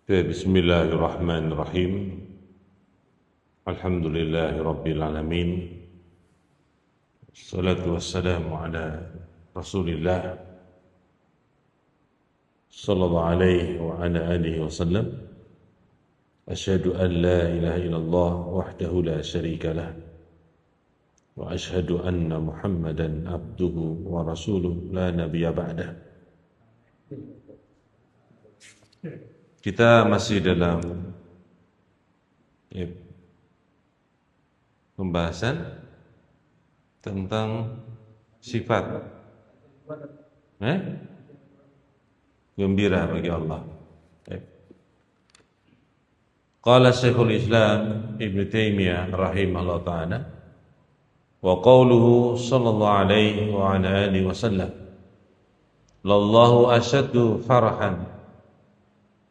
Bismillahirrahmanirrahim. Alhamdulillahi Rabbil Alamin. Assalatu wassalamu ala Rasulillah sallallahu alaihi wa ala alihi wa sallam. Asyhadu an la ilaha illallah wahdahu la syarika lah. Wa asyhadu anna Muhammadan abduhu wa rasuluh la nabiyya ba'dah. Kita masih dalam pembahasan tentang sifat gembira bagi Allah. Qala Syekhul Islam Ibn Taimiyah rahimahullah ta'ala wa qawluhu sallallahu alaihi wa ala alihi wa sallam lallahu asyaddu farhan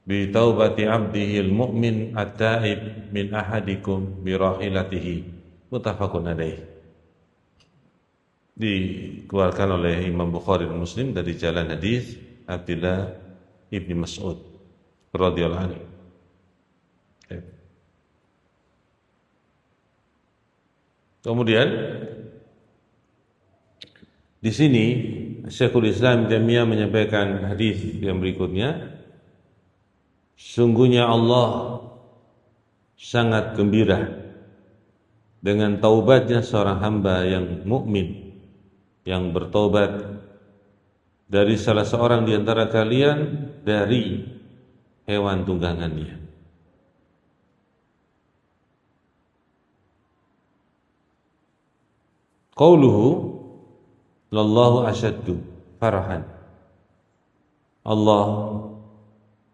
bi taubati abdihi al-mu'min at-taib min ahadikum bi rahilatihi, muttafaqun alaih. Dikeluarkan oleh Imam Bukhari dan Muslim dari jalan hadis Abdullah ibni Mas'ud radhiyallahu anhu. Kemudian di sini Syekhul Islam Taimiyah menyampaikan hadis yang berikutnya. Sungguhnya Allah sangat gembira dengan taubatnya seorang hamba yang mukmin yang bertaubat dari salah seorang di antara kalian dari hewan tunggangannya. Qauluhu lallahu asyaddu farahan. Allah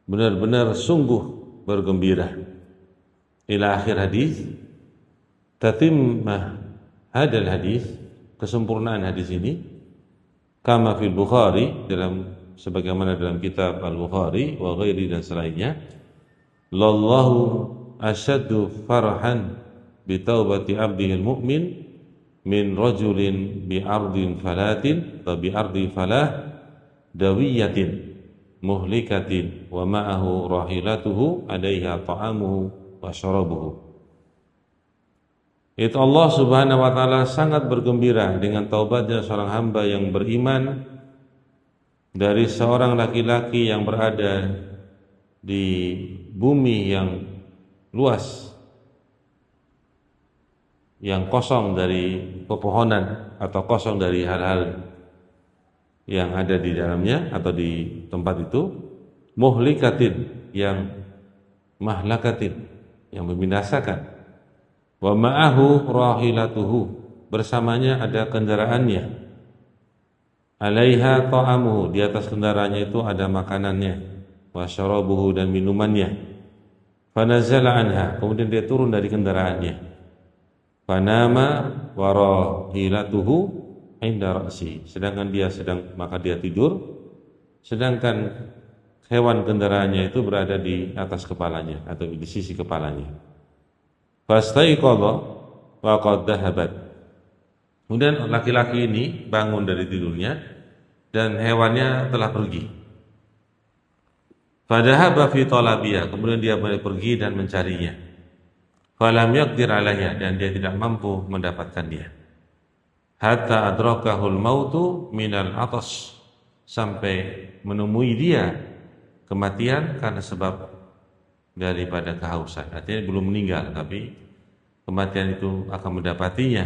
benar-benar sungguh bergembira. Ila akhir hadis, tatimmah hadal hadis, kesempurnaan hadis ini, kama fil Bukhari, sebagaimana dalam kitab Al-Bukhari wa ghairi dan selainnya, lallahu asyaddu farhan bi taubati abdihil mu'min min rajulin bi ardin falatin wa bi ardi falah dawiyatin muhlikatin wa ma'ahu rahilatuhu alaiha ta'amuhu wa syarabuhu. Itu Allah subhanahu wa ta'ala sangat bergembira dengan taubatnya seorang hamba yang beriman dari seorang laki-laki yang berada di bumi yang luas, yang kosong dari pepohonan atau kosong dari hal-hal yang ada di dalamnya atau di tempat itu, muhlikatin, yang mahlakatin, yang membinasakan, wa ma'ahu rahilatuhu, bersamanya ada kendaraannya, alaiha ta'amuhu, di atas kendaraannya itu ada makanannya, wa syarabuhu, dan minumannya, fanazala anha, kemudian dia turun dari kendaraannya, fanama wa rahilatuhu inda ra'si, sedangkan maka dia tidur, sedangkan hewan kendaraannya itu berada di atas kepalanya atau di sisi kepalanya. Fastaiqadha wa qad dhahabat, kemudian laki-laki ini bangun dari tidurnya dan hewannya telah pergi. Fadhahaba fi talabiha, kemudian dia pergi dan mencarinya. Falam yaqdir alaiha, dan dia tidak mampu mendapatkannya. Hatta adrakahul mautu minal atas, sampai menemui dia kematian karena sebab daripada kehausan. Artinya belum meninggal, tapi kematian itu akan mendapatinya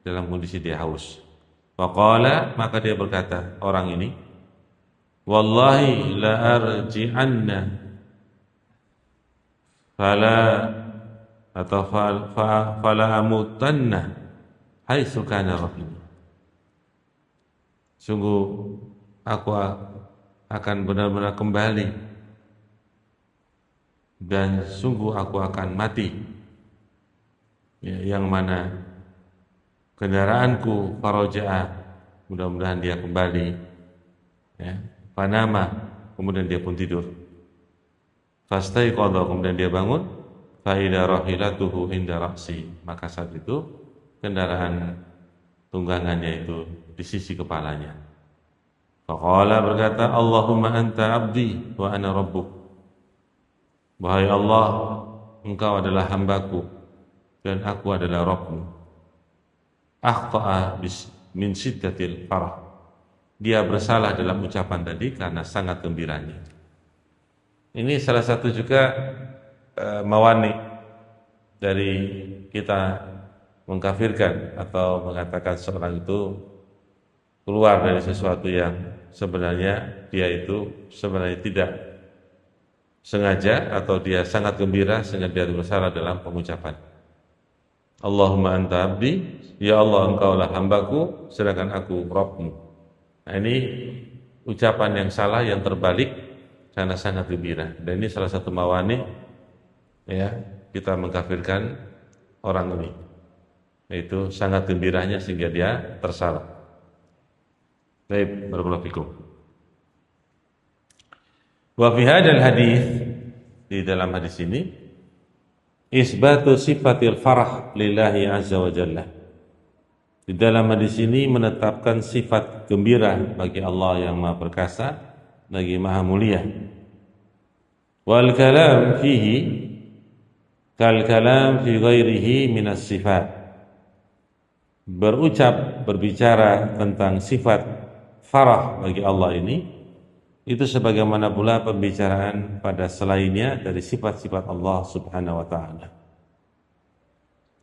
dalam kondisi dia haus. Faqala, maka dia berkata, orang ini, wallahi la arji'anna fala amutanna haitsu kana rahim. Sungguh aku akan benar-benar kembali dan sungguh aku akan mati, yang mana kendaraanku faraja'ah, mudah-mudahan dia kembali, panama, kemudian dia pun tidur. Fastaiqadha, kemudian dia bangun, fa ila rahilatuhu inda ra'si, maka saat itu kendaraan tunggangannya itu di sisi kepalanya. Faqala, berkata, Allahumma anta abdi wa ana rabbuk. Wahai Allah, Engkau adalah hambaku dan aku adalah Rabbmu. Akhta'a min syiddatil farah. Dia bersalah dalam ucapan tadi karena sangat gembiranya. Ini salah satu juga mawani dari kita mengkafirkan atau mengatakan seorang itu keluar dari sesuatu yang sebenarnya dia itu sebenarnya tidak sengaja atau dia sangat gembira sehingga dia bersalah dalam pengucapan. Allahumma anta abdi, ya Allah engkaulah hambaku sedangkan aku Rabbmu. Nah ini ucapan yang salah yang terbalik karena sangat gembira. Dan ini salah satu mawani ya kita mengkafirkan orang ini. Yaitu sangat gembiranya sehingga dia tersalah. Baik, barakallahu fikum. Wa fi hadzal hadis, di dalam hadis ini isbatu sifatil farah lillahi azza wa jalla. Di dalam hadis ini menetapkan sifat gembira bagi Allah yang Maha Perkasa, bagi Maha Mulia. Wal kalam fihi kal kalam fi ghairihi minas sifat. Berbicara tentang sifat farah bagi Allah ini itu sebagaimana pula pembicaraan pada selainnya dari sifat-sifat Allah Subhanahu wa taala.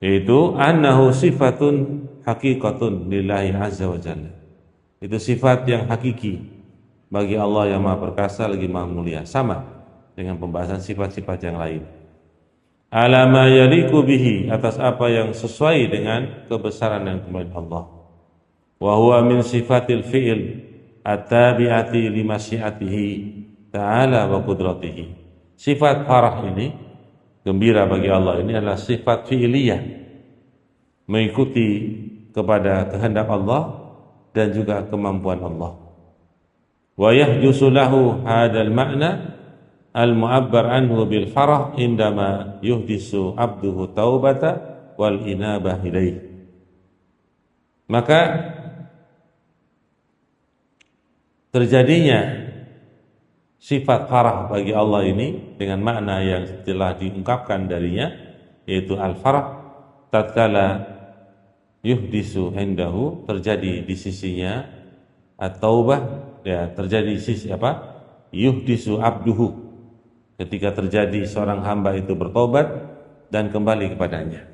Yaitu annahu sifatun haqiqatun lillahi azza wa jalla. Itu sifat yang hakiki bagi Allah yang Maha Perkasa lagi Maha Mulia, sama dengan pembahasan sifat-sifat yang lain. Ala ma yaliqu bihi, atas apa yang sesuai dengan kebesaran dan kemuliaan Allah. Wa huwa min sifatil fi'il at-tabi'ati li masyiatihi ta'ala wa qudratihi. Sifat farah ini, gembira bagi Allah ini adalah sifat fi'iliyah, mengikuti kepada kehendak Allah dan juga kemampuan Allah. Wa yahjusu lahu hadzal ma'na al-mu'abbar anhu bil farah indama yuhdisu abduhu taubata wal inabah ilaih. Maka terjadinya sifat farah bagi Allah ini dengan makna yang telah diungkapkan darinya, yaitu al-farah tatkala yuhdisu indahu, terjadi di sisinya, at-taubah ya terjadi di sisi apa? Yuhdisu abduhu, ketika terjadi seorang hamba itu bertobat dan kembali kepadanya.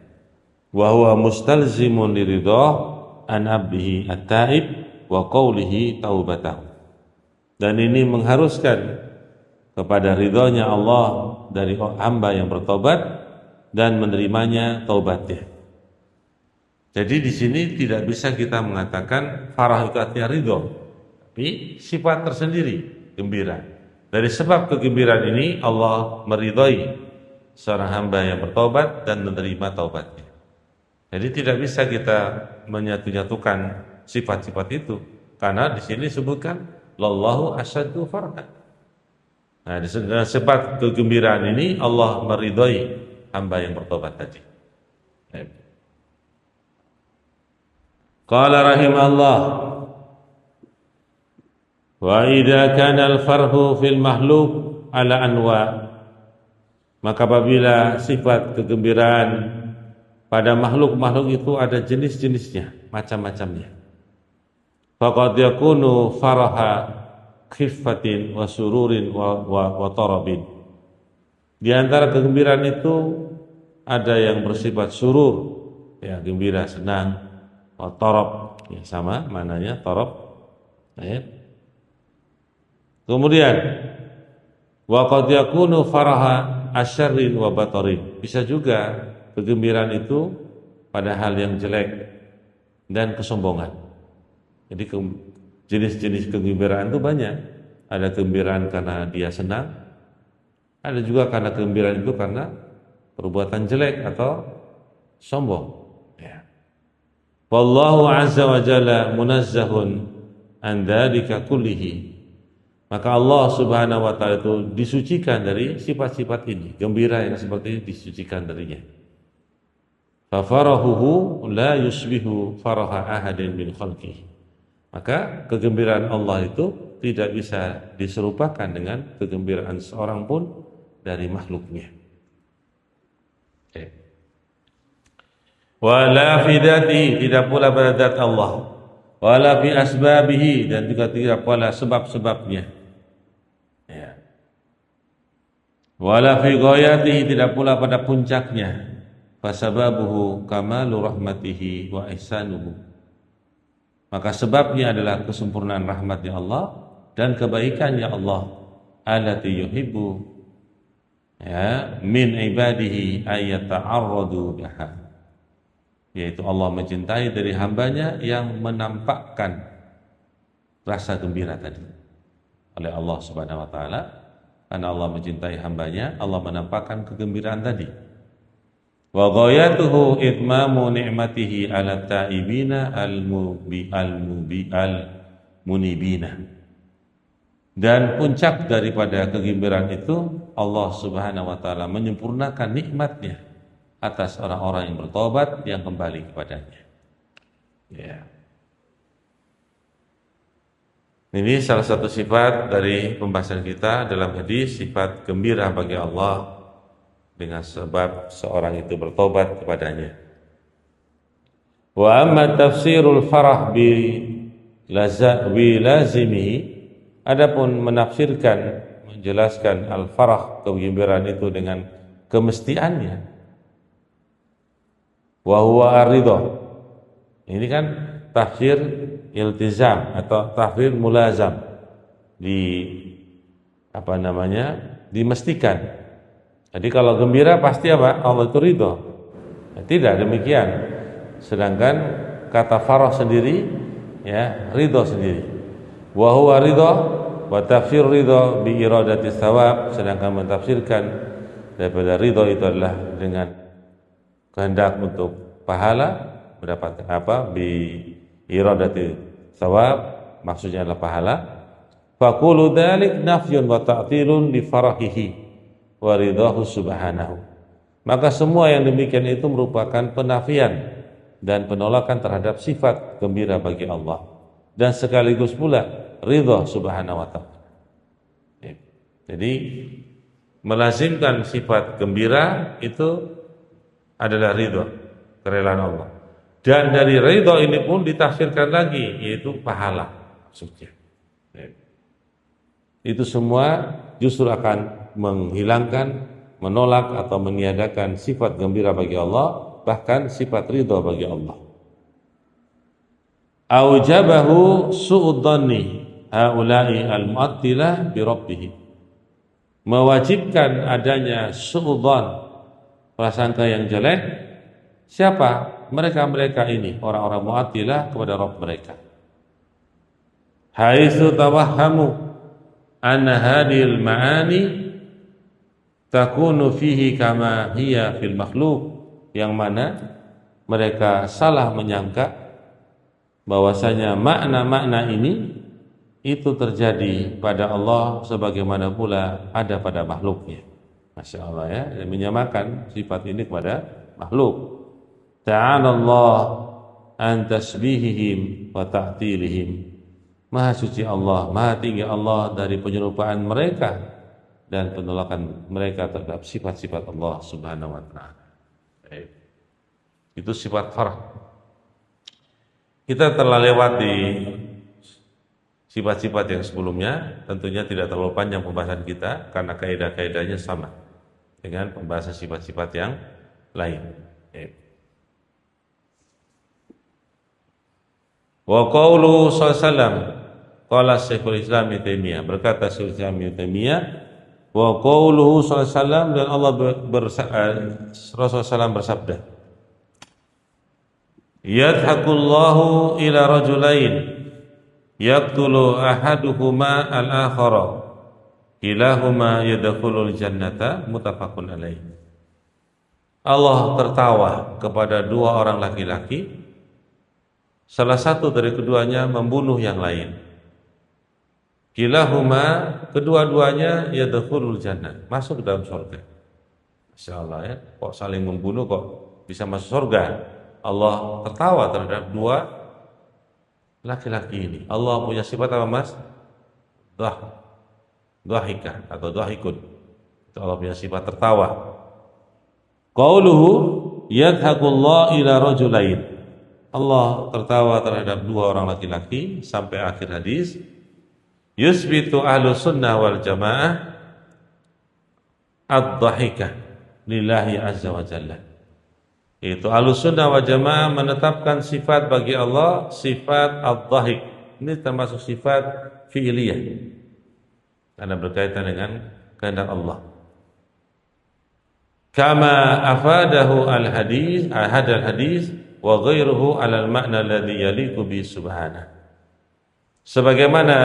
Wa huwa mustalzimun liridhah an abdihi at-taib wa qawlihi taubatahu. Dan ini mengharuskan kepada ridhonya Allah dari hamba yang bertobat dan menerimanya taubatnya. Jadi di sini tidak bisa kita mengatakan farah itu artinya ridho, tapi sifat tersendiri, gembira. Dari sebab kegembiraan ini Allah meridhai seorang hamba yang bertobat dan menerima taubatnya. Jadi tidak bisa kita menyatu-nyatukan sifat-sifat itu, karena di sini disebutkan lallahu asyaddu farhan. Nah, di sifat kegembiraan ini Allah meridhai hamba yang bertobat tadi. Qala rahimahullah, wa idza kana al-farhu fil makhluk ala anwa, maka apabila sifat kegembiraan pada makhluk-makhluk itu ada jenis-jenisnya, macam-macamnya. Faqad yakunu faraha khiffatin wa sururin wa tarabin. Di antara kegembiraan itu ada yang bersifat surur, ya gembira, senang, wa tarab, ya sama maknanya tarab. Ya. Kemudian wa qad yakunu faraha asyarrin wa batarin. Bisa juga kegembiraan itu pada hal yang jelek dan kesombongan. Jadi jenis-jenis kegembiraan itu banyak. Ada kegembiraan karena dia senang, ada juga karena kegembiraan itu karena perbuatan jelek atau sombong. Ya. Wallahu azza wa jalla munazzahun an dzalika kullihi. Maka Allah Subhanahu wa taala itu disucikan dari sifat-sifat ini. Gembira yang seperti ini disucikan darinya. Fa farahuhu la yusbihu faraha ahadin min khalqihi. Maka kegembiraan Allah itu tidak bisa diserupakan dengan kegembiraan seorang pun dari makhluknya. Wala fi dzatihi, tidak pula pada zat Allah. Wala fi asbabihi, dan juga tidak pula sebab-sebabnya. Ya. Wala fi ghayatihi, tidak pula pada puncaknya. Fasababuhu kamalu rahmatihi wa ihsanuhu. Maka sebabnya adalah kesempurnaan rahmatnya Allah dan kebaikannya Allah. Allati yuhibbu min ibadihi ayyata'arradu laha. Yaitu Allah mencintai dari hambanya yang menampakkan rasa gembira tadi oleh Allah Subhanahu wa taala. Karena Allah mencintai hambanya, Allah menampakkan kegembiraan tadi. Wa ghayatuhu itmamu ni'matihi 'ala ta'ibina al-munibina. Dan puncak daripada kegembiraan itu Allah Subhanahu wa taala menyempurnakan nikmatnya atas orang-orang yang bertobat yang kembali kepadanya. Ya. Ini salah satu sifat dari pembahasan kita dalam hadis, sifat gembira bagi Allah dengan sebab seorang itu bertobat kepadanya. Wa amma tafsirul farah bi lazimi, adapun menafsirkan, menjelaskan al-farah, kegembiraan itu dengan kemestiannya. Wa huwa ar-ridha. Ini kan tafsir iltizam atau tafsir mulazam, dimestikan. Jadi kalau gembira pasti apa? Allah itu ridha. Tidak demikian. Sedangkan kata farah sendiri, ya, ridha sendiri. Wa huwa ridha wa tafsir ridha bi iradati tsawab, sedangkan mentafsirkan daripada ridha itu adalah dengan kehendak untuk pahala, mendapatkan apa? Bi iradati tsawab, maksudnya adalah pahala. Faqulu dzalik nafyun wa ta'tilun li farahihi wa ridahu subhanahu. Maka semua yang demikian itu merupakan penafian dan penolakan terhadap sifat gembira bagi Allah dan sekaligus pula ridha subhanahu wa ta'ala. Jadi melazimkan sifat gembira itu adalah ridha, kerelaan Allah. Dan dari ridha ini pun ditafsirkan lagi, yaitu pahala maksudnya. Itu semua justru akan menghilangkan, menolak atau meniadakan sifat gembira bagi Allah, bahkan sifat ridha bagi Allah. Aujabahu su'udhanni haula'i al-mu'attilah bi rabbih. Mewajibkan adanya su'udhan, prasangka yang jelek. Siapa? Mereka-mereka ini, orang-orang mu'attilah kepada Rabb mereka. Haitsu tawahhamu anna hadhil ma'ani takunu fihi kama hiya fil makhluk, yang mana mereka salah menyangka bahwasanya makna-makna ini itu terjadi pada Allah sebagaimana pula ada pada makhluknya. Masya Allah, ya, menyamakan sifat ini kepada makhluk. Ta'ala Allah an tasbihihim wa ta'tilihim. Maha suci Allah, maha tinggi Allah dari penyerupaan mereka dan penolakan mereka terhadap sifat-sifat Allah Subhanahu wa taala. Itu sifat farah. Kita telah lewati sifat-sifat yang sebelumnya, tentunya tidak terlalu panjang pembahasan kita karena kaidah-kaidahnya sama dengan pembahasan sifat-sifat yang lain. Wa qaulu sallallahu qala Syekhul Islam Ibnu Taimiyah, berkata Syekhul Islam Ibnu Taimiyah, wa qauluhu sallallahu, dan Allah Rasulullah SAW bersabda, yadhakullahu ila rajulain yaqtulu ahaduhuma al-akhara kilahuma yadkhulul jannata, muttafaqun alaih. Allah tertawa kepada dua orang laki-laki, salah satu dari keduanya membunuh yang lain. Kilahuma, kedua-duanya yadkhulul jannah, masuk ke dalam surga. Masya Allah, ya, kok saling membunuh kok bisa masuk surga. Allah tertawa terhadap dua laki-laki ini. Allah punya sifat apa, Mas? Dhahika atau dhahikun. Itu Allah punya sifat tertawa. Qauluhu yadhaqullahu ila rajulain. Allah tertawa terhadap dua orang laki-laki sampai akhir hadis. Yusbitu ahlus sunnah wal jamaah ad-dhahikah lillahi azza wa jalla. Itu ahlus sunnah wal jamaah menetapkan sifat bagi Allah, sifat ad-dhahik. Ini termasuk sifat fi'liyah karena berkaitan dengan kehendak Allah. Kama afadahu al-hadis, hadal hadis wa ghairuhu ala al-ma'na alladhi yaliqu bi subhanahu. Sebagaimana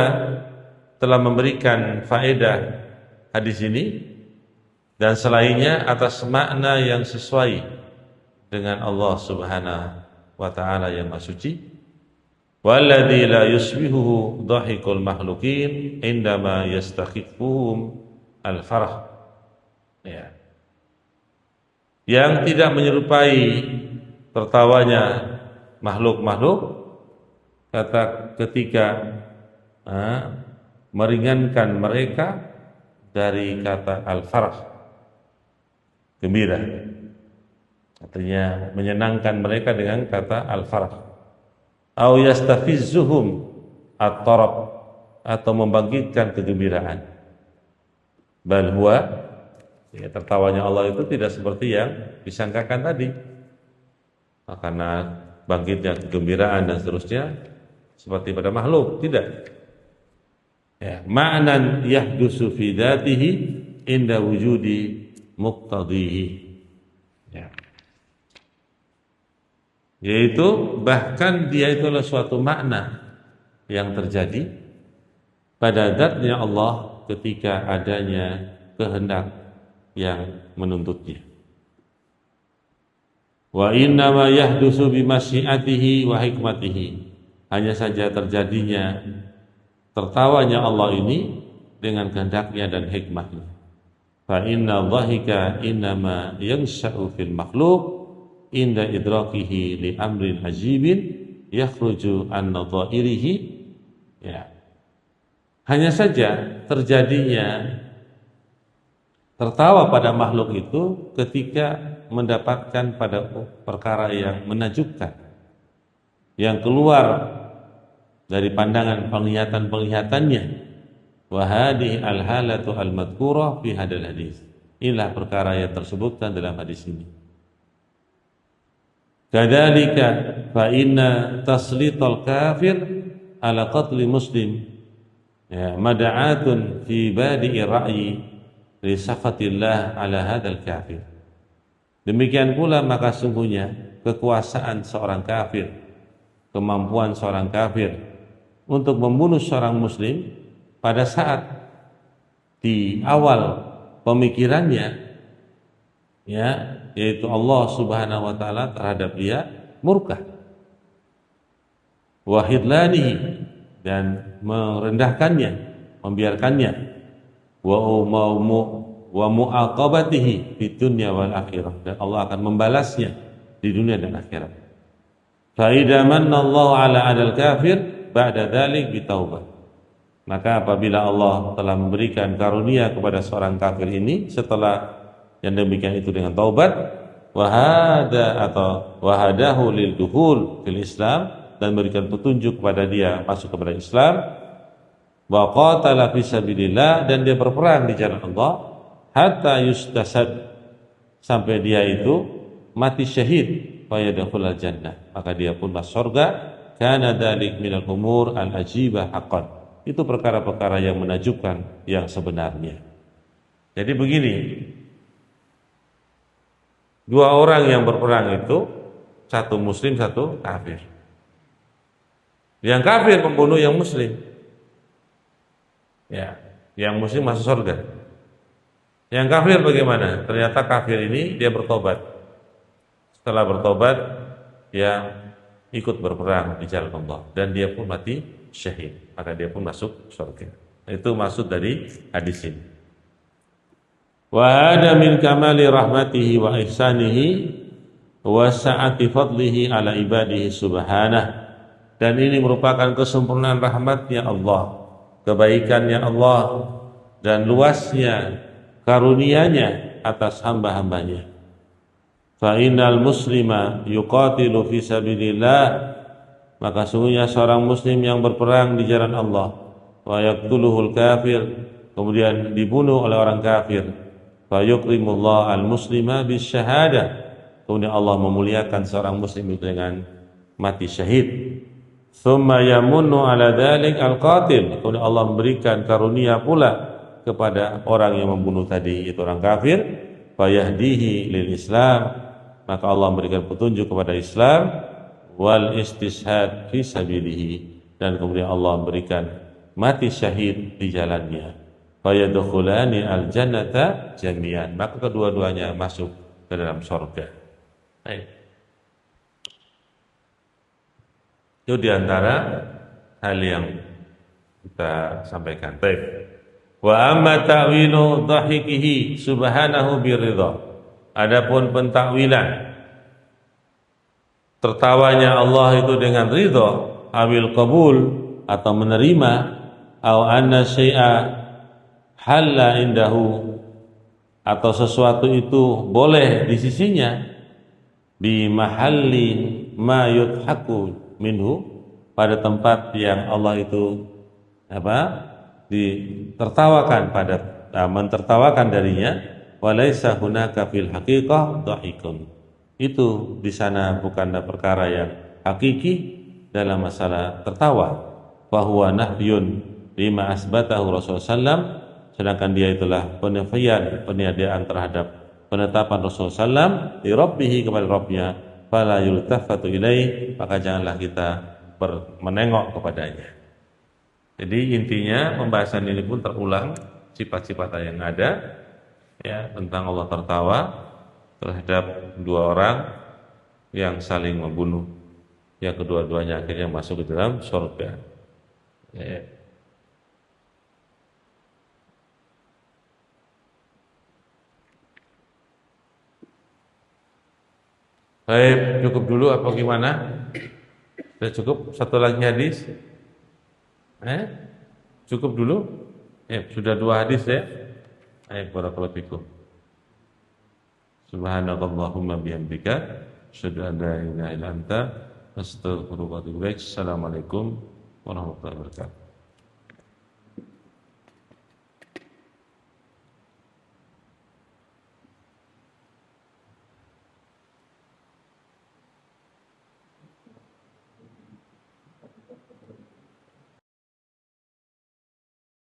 telah memberikan faedah hadis ini dan selainnya atas makna yang sesuai dengan Allah Subhanahu wa taala yang Maha Suci. Walladzi la yusbihuhu dhahikul makhluqin indama yastakhifuhum al-farah. Ya. Yang tidak menyerupai tertawanya makhluk-makhluk ketika meringankan mereka dari kata al-farah, gembira. Artinya menyenangkan mereka dengan kata al-farah. Au yastafizzuhum at-tarab, atau membangkitkan kegembiraan. Bal huwa, ya, tertawanya Allah itu tidak seperti yang disangkakan tadi. Karena bangkitnya kegembiraan dan seterusnya seperti pada makhluk, tidak. Ya, ma'nan yahdusu fi dzatihi inda wujudi muqtadihi. Ya. Yaitu bahkan dia itu adalah suatu makna yang terjadi pada zatnya Allah ketika adanya kehendak yang menuntutnya. Wa inna ma yahdusu bi masyiatihi wa hikmatihi. Hanya saja terjadinya tertawanya Allah ini dengan kehendaknya dan hikmahnya. Fa inna dhahika innama yansha'u fil makhluq inda idrakihi li amrin ajibin yakhruju an nadhairihi. Ya. Hanya saja terjadinya tertawa pada makhluk itu ketika mendapatkan pada perkara yang menakjubkan, yang keluar dari pandangan penglihatan-penglihatannya. Wa hadhihi al-halatu al-madhkurah fi hadal hadis. Inilah perkara yang tersebutkan dalam hadis ini. Kadzalika fa inna taslital kafir ala qatli muslim, ya, mad'atun fi badi'i ra'yi li sakhatillah ala hadzal kafir. Demikian pula maka sungguhnya kekuasaan seorang kafir, kemampuan seorang kafir untuk membunuh seorang muslim pada saat di awal pemikirannya, ya, yaitu Allah Subhanahu wa taala terhadap dia murka, wa khidlanihi, dan merendahkannya, membiarkannya, wa mu'aqabatihi fid dunya wal akhirah, dan Allah akan membalasnya di dunia dan akhirat. Fa idza manna Allahu ala adal kafir ba'da dzalik bitaubah. Maka apabila Allah telah memberikan karunia kepada seorang kafir ini setelah yang demikian itu dengan taubat, wahada atau wahadahu lil dukhul fil Islam, dan memberikan petunjuk kepada dia masuk kepada Islam, wa qatala fi sabilillah, dan dia berperang di jalan Allah, hatta yustasad, sampai dia itu mati syahid, fa yadkhulul jannah, maka dia pun masuk surga. Kana dzalik minal umur al-ajibah haqqan. Itu perkara-perkara yang menakjubkan yang sebenarnya. Jadi begini, dua orang yang berperang itu, satu muslim, satu kafir. Yang kafir membunuh yang muslim, ya, yang muslim masuk surga. Yang kafir bagaimana? Ternyata kafir ini dia bertobat. Setelah bertobat, ya, ikut berperang di jalan Allah, dan dia pun mati syahid, maka dia pun masuk surga. Itu maksud dari hadis ini. Wa hada min kamali rahmatihi wa ihsanihi wa sa'ati fadlihi ala ibadihi subhanah. Dan ini merupakan kesempurnaan rahmatnya Allah, kebaikannya Allah, dan luasnya karunia-Nya atas hamba-hambanya. Fa innal muslima yuqatilu fi sabilillah, maka sungguhnya seorang muslim yang berperang di jalan Allah, wa yaqtuluhul kafir, kemudian dibunuh oleh orang kafir, fa yukrimullah al muslima bis syahadah, kemudian Allah memuliakan seorang muslim itu dengan mati syahid. Tsumma yamunnu ala dzalik al qatil, kemudian Allah memberikan karunia pula kepada orang yang membunuh tadi, itu orang kafir, fa yahdihi lil Islam, maka Allah memberikan petunjuk kepada Islam, wal istishhad fi sabilihi, dan kemudian Allah memberikan mati syahid di jalannya. Fa yadkhulani al jannata jami'an, maka kedua-duanya masuk ke dalam surga. Baik. Itu diantara hal yang kita sampaikan. Baik. Wa amma ta'wilu dhahikihi subhanahu biridha. Adapun pentakwilan tertawanya Allah itu dengan ridha, awil qabul, atau menerima, au anna syai'a halla indahu, atau sesuatu itu boleh di sisinya, bi mahallin ma yudhaku minhu, pada tempat yang Allah itu ditertawakan, mentertawakan darinya. Walaysa hunaka fil haqiqah dhahikun, itu di sana bukanlah perkara yang hakiki dalam masalah tertawa. Fahuwa nahyun lima asbatahu Rasulullah sallam, sedangkan dia itulah peniadaan terhadap penetapan Rasulullah sallam di Rabbihi, kepada Rabbnya. Fala yultafatu ilaih, maka janganlah kita menengok kepadanya. Jadi intinya pembahasan ini pun terulang sifat-sifat yang ada, ya, tentang Allah tertawa terhadap dua orang yang saling membunuh, yang kedua-duanya akhirnya masuk ke dalam surga. Ya. Baik, cukup dulu apa gimana? Sudah cukup? Satu lagi hadis? Cukup dulu? Sudah dua hadis ya? Barakallahu fikum. Subhanakallahumma bihamdika asyhadu an la ilaha illa anta astaghfiruka wa atubu ilaik. Assalamualaikum warahmatullahi wabarakatuh.